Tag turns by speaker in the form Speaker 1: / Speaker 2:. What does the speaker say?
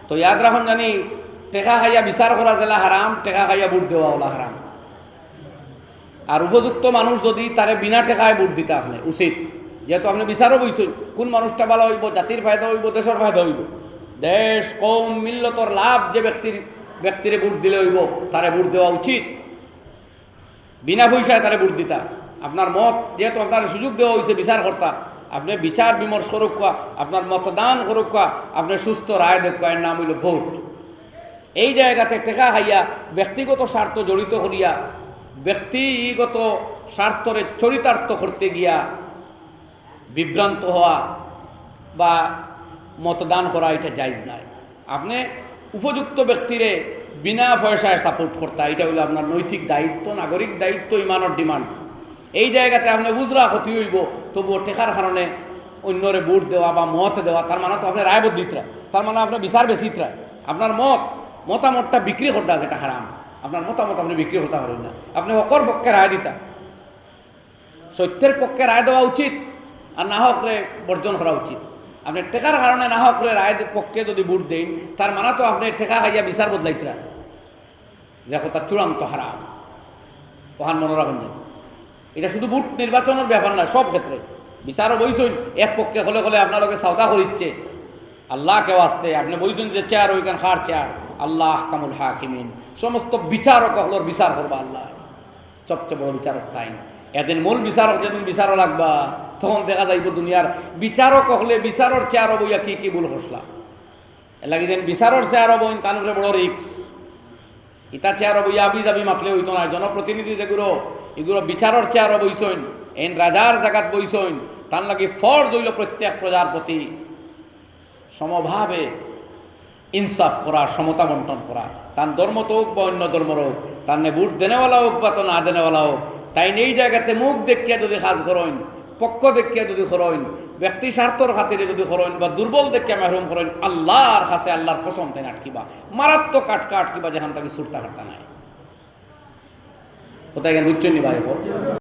Speaker 1: তো ইয়াদ রাখুন জানি টেকা খাইয়া বিচার করা জেলা হারাম, টেকা খাইয়া বুট দেওয়া ওলা হারাম। আর উপযুক্ত মানুষ যদি তারে বিনা টেকায় বুট দিতে আপনি উচিত, যেহেতু আপনি বিচারও বইছেন কোন মানুষটা ভালো হইব, জাতির ফায়দা হইব, দেশের ফায়দা হইব, দেশ কম মিল্লতর লাভ যে ব্যক্তিরে বুট দিলে হইব তারে বুট দেওয়া উচিত, বিনা পয়সায় তারে বুট দিতা। আপনার মত যেহেতু আপনার সুযোগ দেওয়া হয়েছে বিচার কর্তা, আপনি বিচার বিমর্শ করুক, আপনার মতদান করুক, আপনি সুস্থ রায় দেখুক, এর নাম হইল ভোট। এই জায়গাতে টেকা খাইয়া ব্যক্তিগত স্বার্থ জড়িত করিয়া ব্যক্তিগত স্বার্থরে চরিতার্থ করতে গিয়া বিভ্রান্ত হওয়া বা মতদান করা এটা জায়েজ নাই। আপনি উপযুক্ত ব্যক্তিরে বিনা পয়সায় সাপোর্ট করতে, এটা হইল আপনার নৈতিক দায়িত্ব, নাগরিক দায়িত্ব, ইমানের ডিমান্ড। এই জায়গাতে আপনি বুঝরা ক্ষতি হইব, তবুও টেকার কারণে অন্যরে ভোট দেওয়া বা মত দেওয়া, তার মানে তো আপনি রায়বদ্ধিতরা, তার মানে আপনার বিচার বেশিতরা। আপনার মতামতটা বিক্রি করতে যেটা হারাম, আপনার মতামত আপনি বিক্রি করতে পারেন না। আপনি হকর পক্ষে রায় দিতা, সত্যের পক্ষে রায় দেওয়া উচিত, আর না হকরে বর্জন করা উচিত। আপনি টেকার কারণে না হকরে রায় পক্ষে যদি ভোট দেন, তার মানে তো আপনি টেকা খাইয়া বিচার বদলাইতরা, যে কথা চূড়ান্ত হারাম। ওখান মনে রাখুন, এটা শুধু ভোট নির্বাচনের ব্যাপার না, সব ক্ষেত্রে বিচারও বইছেন এক পক্ষে হলে হলে আপনার সওদা করিচ্ছে আল্লাহকে আসতে। আপনি বইছেন যে চেয়ার ওইখান খার চেয়ার, আল্লাহ কামুল হাকিমিন, সমস্ত বিচারক হলোর বিচার করবা আল্লাহ, সবচেয়ে বড় বিচারক তাই। এদিন মূল বিচারক যেদিন বিচারও লাগবা, তখন দেখা যাইব দুনিয়ার বিচারক হলে বিচারর চেয়ারও বইয়া কি কি ভুল হসলা। এর লাগে যেন বিচারর চেয়ারও বইন তানুরে বড় রিক্স। ইতা চেয়ারও বইয়া আবি যাবি মাতলে হইতো না। জনপ্রতিনিধি যেগুলো এগুলো বিচারর চেয়ারও বইছেন, এন রাজার জায়গাত বইছেন, তার লাগে ফরজ হইল প্রত্যেক প্রজার প্রতি সমভাবে ইনসাফ করা, সমতা বন্টন করা। তার ধর্ম তো হোক বা অন্য ধর্মর হোক, তার নে ভোট দেনেওয়ালা হোক বা তো না দেনেওয়ালা হোক, তাই এই জায়গাতে মুখ দেখিয়া যদি কাজ করেন, পক্ষ দেখিয়া যদি করেন, ব্যক্তি স্বার্থর খাতিরে যদি করেন বা দুর্বল দেখিয়া মাহরুম করেন, আল্লাহর কাছে আল্লাহর কসম তাই আটকিবা, মারাত্মক আটকিবা, যেখান থেকে ছুটতা কাটতা নাই। কোথায় গেন বুঝছেন নি ভাই?